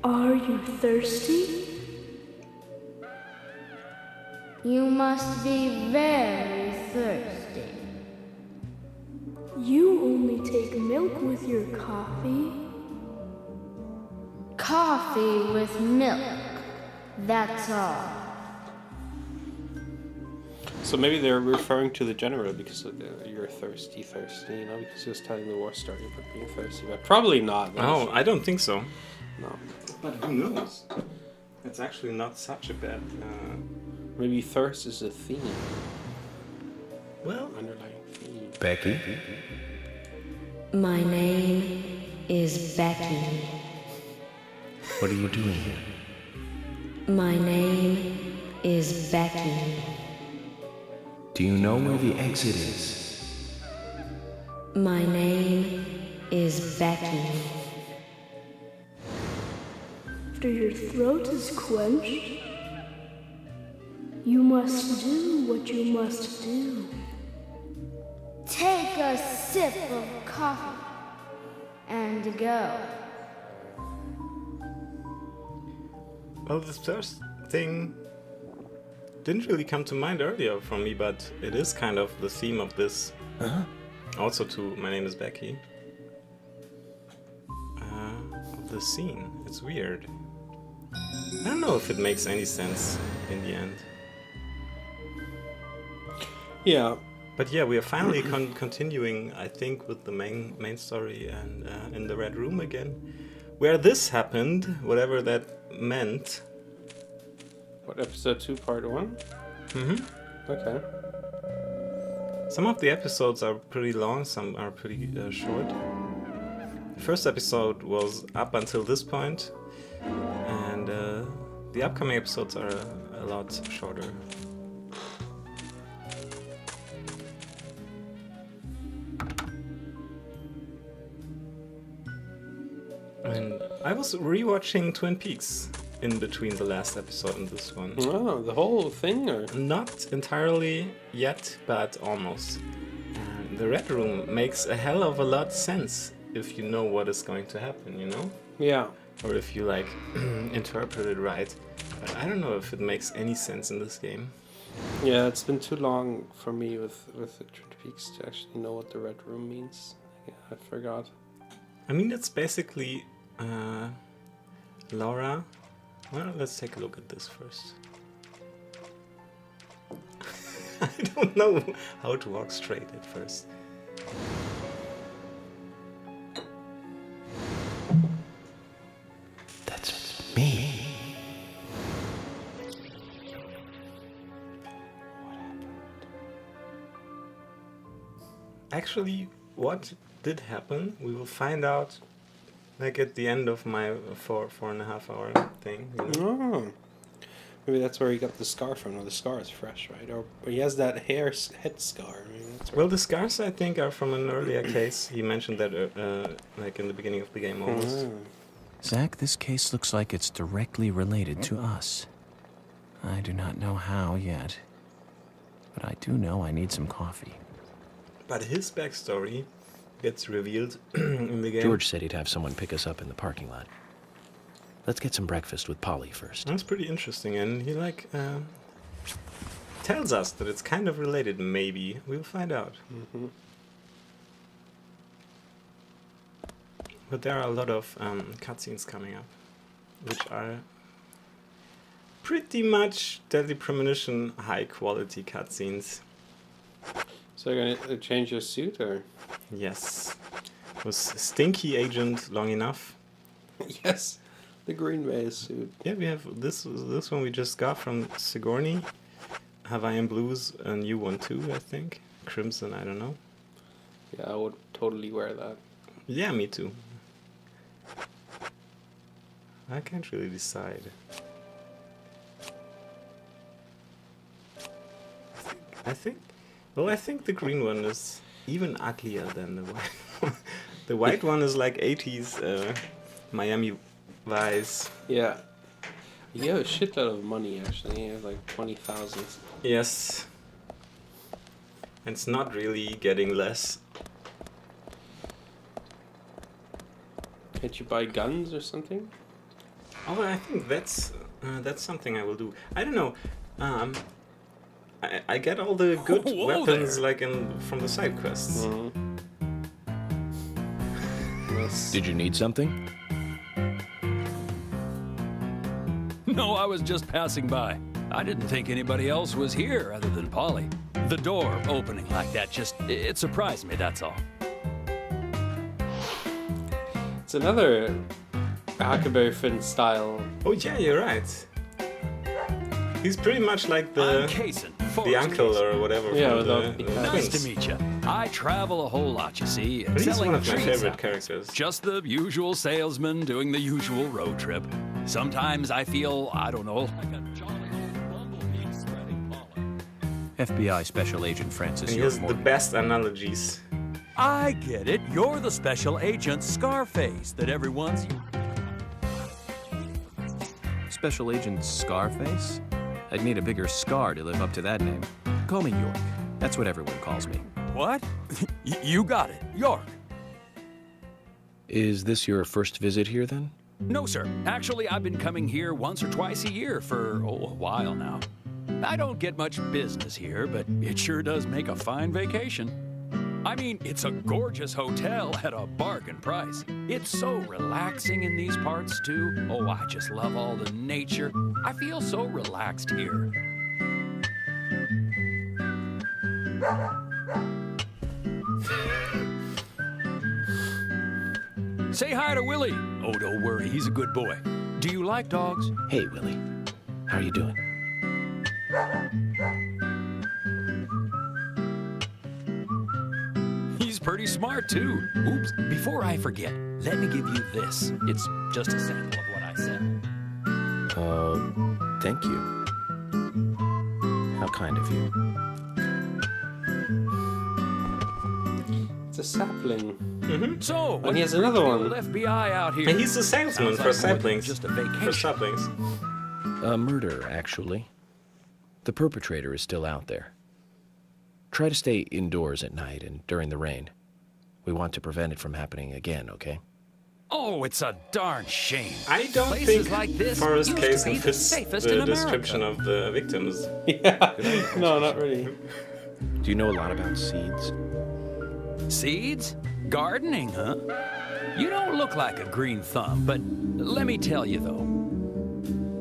Are you thirsty? You must be very thirsty. You only take milk with your coffee? Coffee with milk. That's all. So maybe they're referring to the general because you're thirsty, you know, because he was telling the war story about being thirsty. But probably not. Oh, I don't think so. No. But who knows? It's actually not such a bad... Maybe thirst is a theme. Well... Underlying theme. Becky? My name is Becky. What are you doing here? My name is Becky. Do you know where the exit is? My name is Becky. After your throat is quenched, you must do what you must do. Take a sip of coffee and go. Well, this first thing didn't really come to mind earlier for me, but it is kind of the theme of this. Also to My Name is Becky. Of the scene. It's weird. I don't know if it makes any sense in the end. Yeah. But yeah, we are finally continuing, I think, with the main story and in the Red Room again. Where this happened, whatever that meant. What, episode 2, part 1? Mm-hmm. Okay. Some of the episodes are pretty long, some are pretty short. The first episode was up until this point, and the upcoming episodes are a lot shorter. And I was rewatching Twin Peaks in between the last episode and this one. Oh, the whole thing? Or? Not entirely yet, but almost. The Red Room makes a hell of a lot sense if you know what is going to happen, you know? Yeah. Or if you, like, interpret it right. But I don't know if it makes any sense in this game. Yeah, it's been too long for me with the Twin Peaks to actually know what the Red Room means. Yeah, I forgot. I mean, it's basically Laura. Well, let's take a look at this first. I don't know how to walk straight at first. That's me. Actually, what did happen, we will find out like at the end of my 4.5 hour thing. You know? Oh. Maybe that's where he got the scar from. Or the scar is fresh, right? Or he has that head scar. I mean, that's Well, the scars I think are from an earlier case. He mentioned that like in the beginning of the game almost. Zach, this case looks like it's directly related to us. I do not know how yet, but I do know I need some coffee. But his backstory gets revealed in the game. George said he'd have someone pick us up in the parking lot. Let's get some breakfast with Polly first. That's pretty interesting, and he like tells us that it's kind of related. Maybe we'll find out. Mm-hmm. But there are a lot of cutscenes coming up, which are pretty much Deadly Premonition high quality cutscenes. So you're gonna change your suit, or? Yes. Was Stinky Agent long enough? Yes. The Greenvale suit. Yeah, we have this one we just got from Sigourney. Hawaiian Blues, a new one too, I think. Crimson, I don't know. Yeah, I would totally wear that. Yeah, me too. I can't really decide. I think the green one is even uglier than the white one. The white one is like 80s Miami Vice. Yeah. You have a shitload of money, actually. You have like 20,000. Yes. And it's not really getting less. Can't you buy guns or something? Oh, I think that's something I will do. I don't know. I get all the good weapons there. like from the side quests. Did you need something? No, I was just passing by. I didn't think anybody else was here other than Polly. The door opening like that it surprised me, that's all. It's another Huckleberry Finn style. Oh yeah, you're right. He's pretty much like I'm Kaysen, the Forrest uncle Kaysen. or whatever Yeah, from without the the Nice Twins. to meet you. I travel a whole lot, you see. But he's selling one of my trees favorite out. characters. Just the usual salesman doing the usual road trip. Sometimes I feel, I don't know, like a jolly old bumblebee spreading pollen. FBI Special Agent Francis And he has the Yorkmore. best analogies. I get it. You're the special agent Scarface that everyone's... Special Agent Scarface? I'd need a bigger scar to live up to that name. Call me York. That's what everyone calls me. What? You got it. York. Is this your first visit here, then? No, sir. Actually, I've been coming here once or twice a year for, a while now. I don't get much business here, but it sure does make a fine vacation. I mean, it's a gorgeous hotel at a bargain price. It's so relaxing in these parts, too. Oh, I just love all the nature. I feel so relaxed here. Say hi to Willie. Oh, don't worry, he's a good boy. Do you like dogs? Hey, Willie. How are you doing? He's pretty smart, too. Oops, before I forget, let me give you this. It's just a sample of what I said. Thank you. How kind of you. It's a sapling. So, And he has another one. FBI out here. And he's a salesman Sounds for like more than saplings. just a For vacation. saplings. A murder, actually. The perpetrator is still out there. Try to stay indoors at night and during the rain. We want to prevent it from happening again, okay? Oh, it's a darn shame. I don't Places think like this Forrest used to be Kaysen the fits safest the in America. description of the victims. Yeah. No, not really. Do you know a lot about seeds? Seeds? Gardening, huh? You don't look like a green thumb, but let me tell you, though.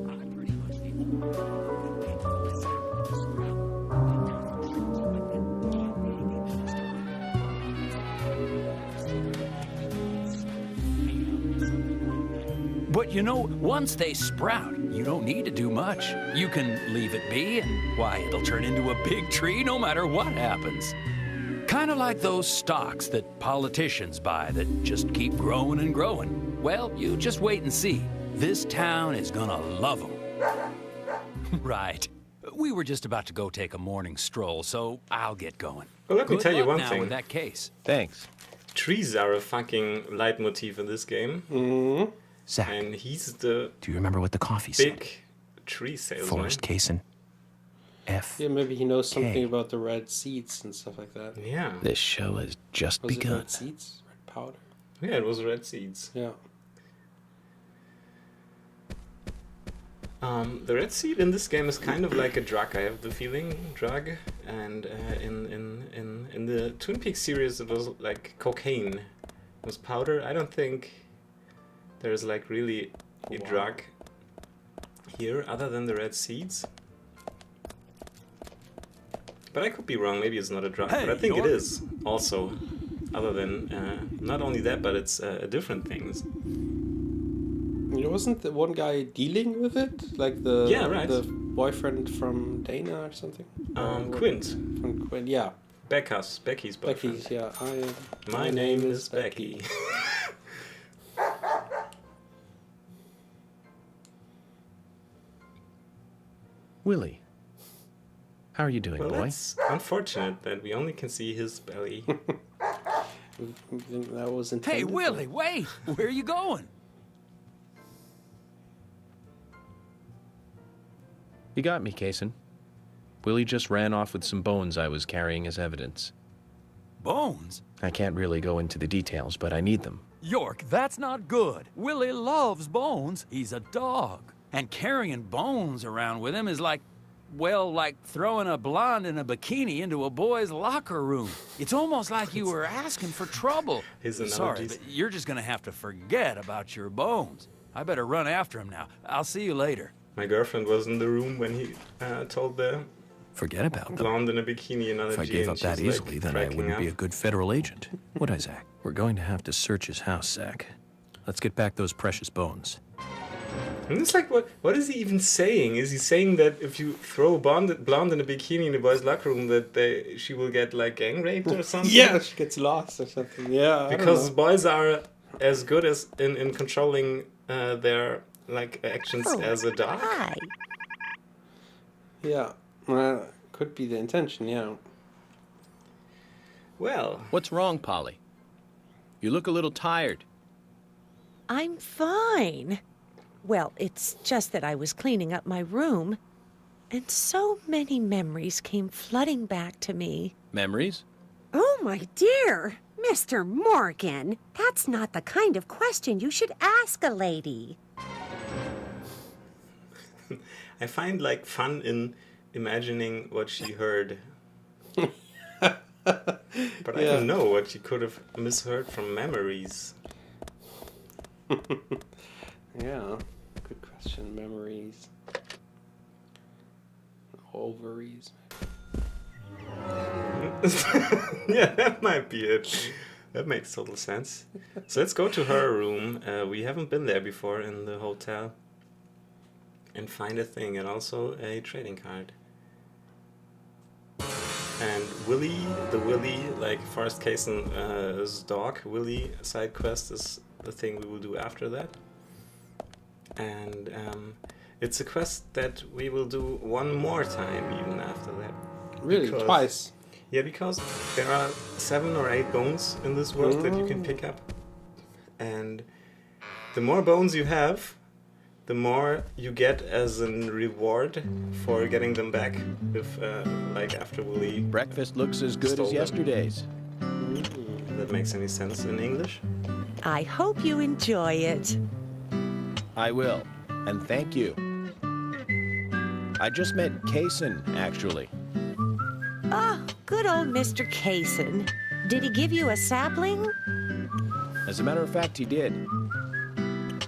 I'm pretty much the But you know, once they sprout, you don't need to do much. You can leave it be, and why, it'll turn into a big tree no matter what happens. Kind of like those stocks that politicians buy that just keep growing and growing. Well, you just wait and see. This town is gonna love them. Right. We were just about to go take a morning stroll, so I'll get going. Well, let me Good tell you luck one now thing. with that case. Thanks. Trees are a fucking leitmotif in this game. Zach, And he's the do you remember what the coffee said? big tree salesman. Forrest Kaysen. F. Yeah, maybe he knows something Okay. about the red seeds and stuff like that. Yeah. This show has just Was it begun. red seeds? Red powder? Yeah, it was red seeds. Yeah. The red seed in this game is kind of like a drug. I have the feeling drug, and in the Twin Peaks series it was like cocaine. It was powder. I don't think there's like really a drug here other than the red seeds. But I could be wrong. Maybe it's not a drug, but I Hey, think it York. is also. Other than not only that, but it's different things. Wasn't the one guy dealing with it? Like the Yeah, right. the boyfriend from Dana or something? Quint, From Quinn, yeah. Becky's boyfriend. Becky's, yeah. My name is Becky. Willie, how are you doing, Well, boy? that's unfortunate that we only can see his belly. That was intended. Hey, Willie, wait! Where are you going? You got me, Kaysen. Willie just ran off with some bones I was carrying as evidence. Bones? I can't really go into the details, but I need them. York, that's not good. Willie loves Bones. He's a dog. And carrying Bones around with him is like, well, like throwing a blonde in a bikini into a boy's locker room. It's almost like you were asking for trouble. Sorry, but you're just gonna have to forget about your Bones. I better run after him now. I'll see you later. My girlfriend was in the room when he told the Forget about them. blonde in a bikini another If I gave up that easily, then I wouldn't be a good federal agent, would I, Zach? We're going to have to search his house, Zach. Let's get back those precious bones. And it's like, what is he even saying? Is he saying that if you throw a blonde in a bikini in a boy's locker room, that she will get like gang raped or something? Yeah, she gets lost or something. Yeah, because boys are as good as in controlling their like actions as a dog. Hi. Yeah, could be the intention. Yeah. Well, What's wrong, Polly? You look a little tired. I'm fine. Well, it's just that I was cleaning up my room, and so many memories came flooding back to me. Memories? Oh, my dear. Mr. Morgan, that's not the kind of question you should ask a lady. I find like fun in imagining what she heard. But I don't know what she could have misheard from memories. Yeah, good question. Memories. Ovaries. Yeah, that might be it. That makes total sense. So let's go to her room. We haven't been there before in the hotel. And find a thing, and also a trading card. And Willie, like Forrest Kaysen's dog, Willie side quest is the thing we will do after that. And it's a quest that we will do one more time even after that. Really? Twice? Yeah, because there are 7 or 8 bones in this world that you can pick up. And the more bones you have, the more you get as a reward for getting them back. If, like, after Willie... Breakfast looks as good as yesterday's. That makes any sense in English? I hope you enjoy it. I will, and thank you. I just met Kaysen, actually. Oh, good old Mr. Kaysen. Did he give you a sapling? As a matter of fact, he did.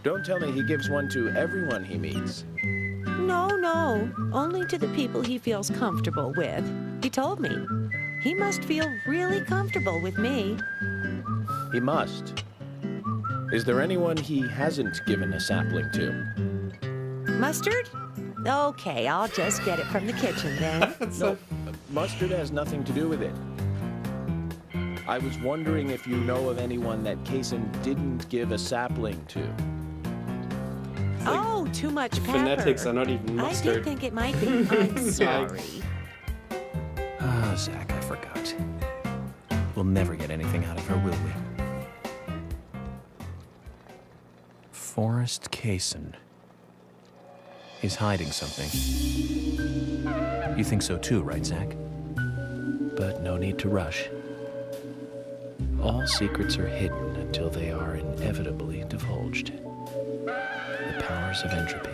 Don't tell me he gives one to everyone he meets. No, only to the people he feels comfortable with. He told me. He must feel really comfortable with me. He must. Is there anyone he hasn't given a sapling to? Mustard? Okay, I'll just get it from the kitchen then. No, mustard has nothing to do with it. I was wondering if you know of anyone that Kaysen didn't give a sapling to. Oh, too much pepper. Phonetics are not even mustard. I did think it might be. I'm sorry. Ah, Zach, I forgot. We'll never get anything out of her, will we? Forrest Kaysen. He's hiding something. You think so too, right, Zach? But no need to rush. All secrets are hidden until they are inevitably divulged. The powers of entropy.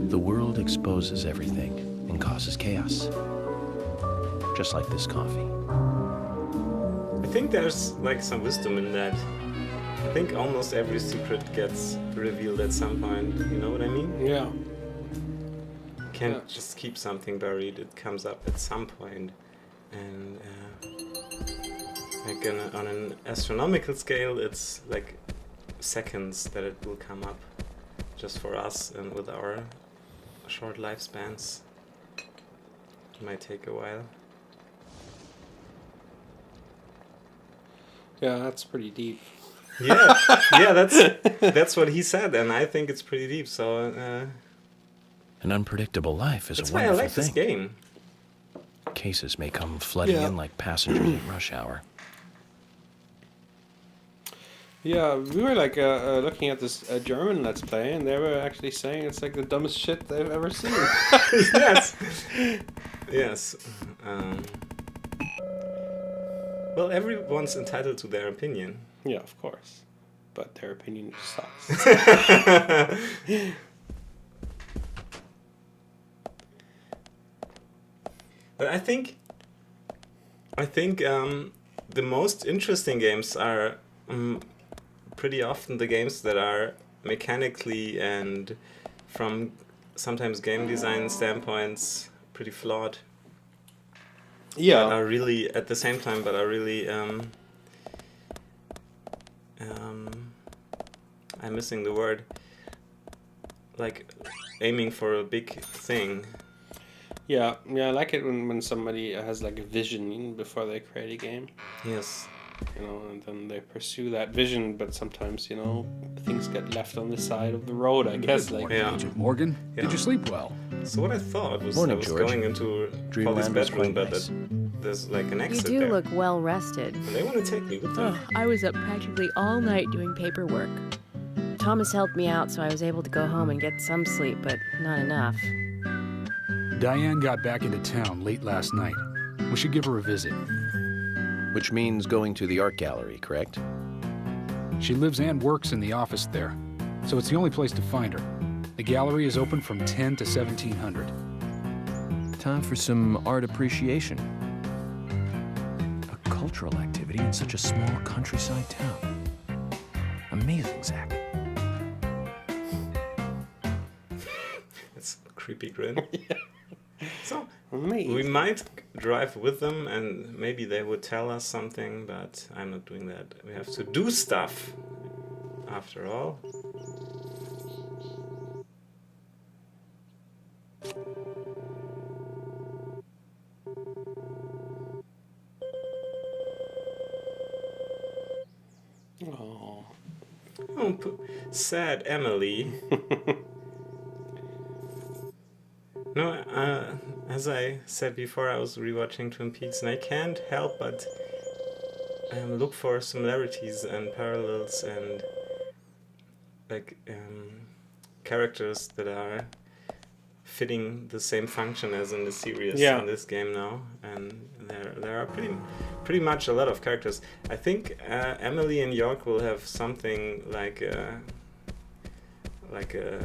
The world exposes everything and causes chaos. Just like this coffee. I think there's like some wisdom in that. I think almost every secret gets revealed at some point, you know what I mean? Yeah. You can't just keep something buried, it comes up at some point. And like on an astronomical scale, it's like seconds that it will come up. Just for us and with our short lifespans. It might take a while. Yeah, that's pretty deep. Yeah, that's what he said, and I think it's pretty deep. So an unpredictable life is that's a why I wonderful like thing. this game. Cases may come flooding in like passengers at rush hour. Yeah, we were like looking at this German Let's Play, and they were actually saying it's like the dumbest shit they've ever seen. Yes. Well, everyone's entitled to their opinion. Yeah, of course. But their opinion sucks. But I think the most interesting games are pretty often the games that are mechanically and from sometimes game design standpoints pretty flawed. Yeah. But are really at the same time, but are really I'm missing the word. Like aiming for a big thing. Yeah, I like it when somebody has like a vision before they create a game. Yes. You know, and then they pursue that vision, but sometimes, you know, things get left on the side of the road, I guess. Like, Yeah. Agent Morgan, Yeah. did you sleep well? So what I thought was Morning, I was George. going into Dreamland Polly's was bedroom, quite but nice. there's like an You exit do there. look well rested. And they want to take me with them. Ugh, I was up practically all night doing paperwork. Thomas helped me out, so I was able to go home and get some sleep, but not enough. Diane got back into town late last night. We should give her a visit. Which means going to the art gallery, correct? She lives and works in the office there, so it's the only place to find her. The gallery is open from 10 to 1700. Time for some art appreciation. A cultural activity in such a small countryside town. Amazing, Zach. It's a creepy grin. So amazing. we might drive with them and maybe they would tell us something, but I'm not doing that. We have to do stuff after all. Oh. Oh, sad Emily. No, as I said before, I was rewatching Twin Peaks, and I can't help but look for similarities and parallels and like characters that are fitting the same function as in the series in this game now, and there are pretty much a lot of characters. I think Emily and York will have something like a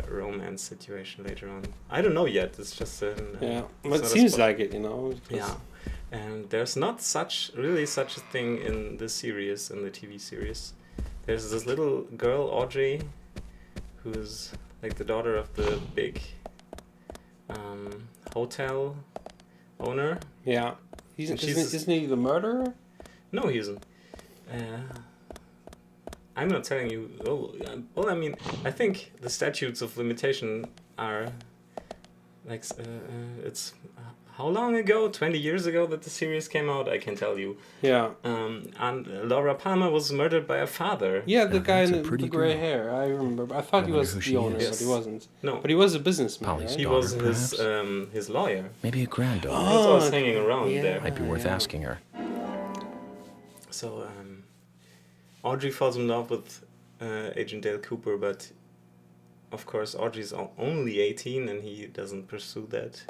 romance situation later on. I don't know yet. It's just but it seems like it, you know. Yeah, and there's not such a thing in the series, in the TV series. There's this little girl, Audrey, who's like the daughter of the big hotel owner. Yeah. Isn't he the murderer? No, he isn't. I'm not telling you. Well, I mean, I think the statutes of limitation are like it's how long ago? 20 years ago that the series came out. I can tell you. Yeah. And Laura Palmer was murdered by her father. Yeah, the guy that's a in the pretty grey girl. hair. I remember. I thought he wonder was who the she owner, is. but he wasn't. No, But he was a businessman. Polly's Right? he daughter, was his lawyer. Maybe a granddaughter. That's what was hanging around there. Might be worth asking her. So Audrey falls in love with Agent Dale Cooper, but of course Audrey's only 18 and he doesn't pursue that.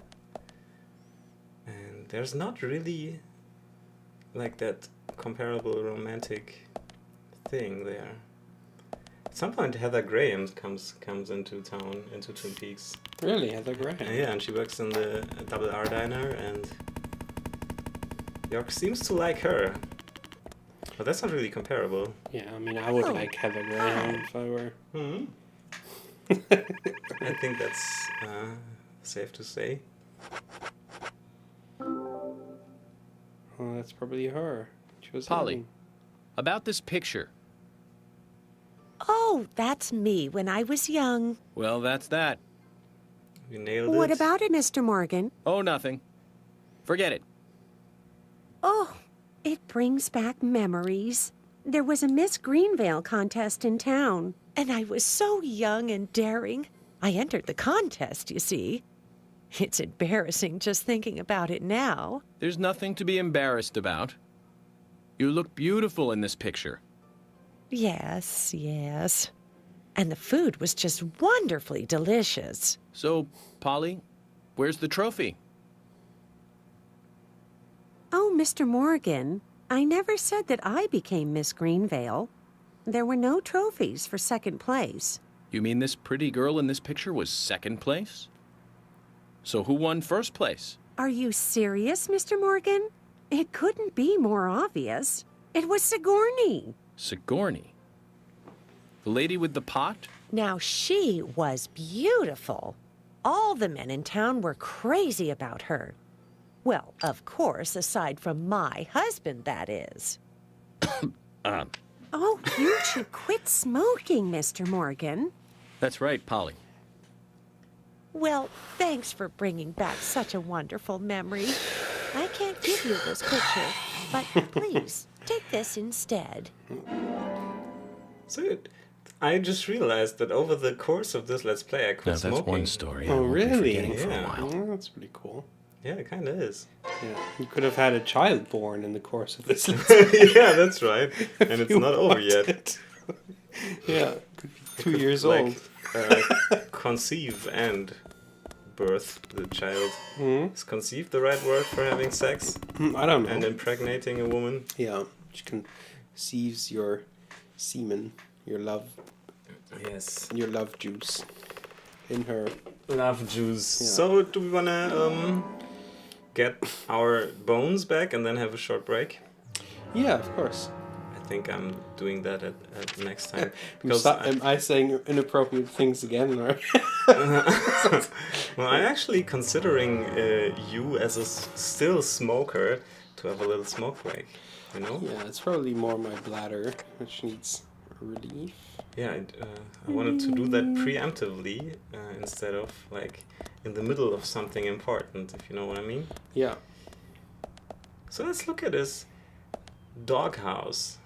And there's not really like that comparable romantic thing there. At some point Heather Graham comes into town, into Twin Peaks. Really, Heather Graham. Yeah, and she works in the Double R Diner, and York seems to like her. But that's not really comparable. Yeah, I mean, I would like Heather Graham if I were. I think that's safe to say. Well, that's probably her. She was Polly, young. about this picture. Oh, that's me when I was young. Well, that's that. You nailed it. What about it, Mr. Morgan? Oh, nothing. Forget it. Oh, it brings back memories. There was a Miss Greenvale contest in town. And I was so young and daring. I entered the contest, you see. It's embarrassing just thinking about it now. There's nothing to be embarrassed about. You look beautiful in this picture. Yes, yes. And the food was just wonderfully delicious. So, Polly, where's the trophy? Oh, Mr. Morgan, I never said that I became Miss Greenvale. There were no trophies for second place. You mean this pretty girl in this picture was second place? So who won first place? Are you serious, Mr. Morgan? It couldn't be more obvious. It was Sigourney. Sigourney? The lady with the pot? Now, she was beautiful. All the men in town were crazy about her. Well, of course, aside from my husband, that is. Oh, you should quit smoking, Mr. Morgan. That's right, Polly. Well, thanks for bringing back such a wonderful memory. I can't give you this picture, but please, take this instead. So I just realized that over the course of this Let's Play, I quit Now, smoking. that's one story. Oh, I won't be really? forgetting for a Yeah. while. Oh, that's pretty cool. Yeah, it kind of is. Yeah, you could have had a child born in the course of this. Yeah, that's right. And it's You not over wanted. yet. Yeah, could be 2 years Like, old. conceive and birth the child. Hmm? Is conceive the right word for having sex I don't know. and impregnating a woman? Yeah, she conceives your semen, your love Yes. juice in her. Love juice. Yeah. So, do we wanna get our bones back and then have a short break? Yeah, of course. I think I'm doing that at next time. Am I saying inappropriate things again? Or? Well, I'm actually considering you as a still smoker to have a little smoke break. You know? Yeah, it's probably more my bladder, which needs relief. Yeah, I wanted to do that preemptively instead of like in the middle of something important, if you know what I mean. Yeah. So let's look at this doghouse.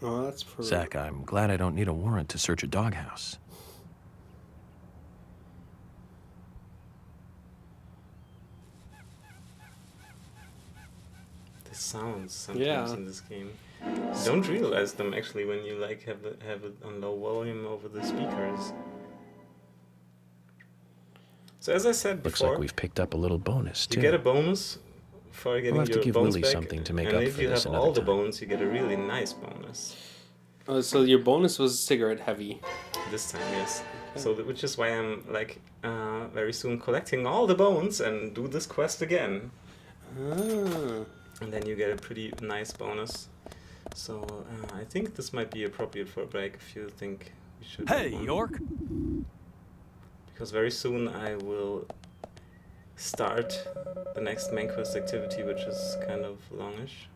Oh, that's for... Zach, I'm glad I don't need a warrant to search a doghouse. The sounds sometimes Yeah. in this game. You don't realize them actually when you like have it on low volume over the speakers. So as I said Looks before, like we've picked up a little bonus, too. you get a bonus for getting We'll have to your give bones Willie back, something to make and up if for you this have another all the time. bones, you get a really nice bonus. Oh, so your bonus was cigarette heavy. This time, yes. So which is why I'm like very soon collecting all the bones and do this quest again. Ah. And then you get a pretty nice bonus. So I think this might be appropriate for a break if you think we should. Hey, do one. York. Because very soon I will start the next main quest activity, which is kind of longish.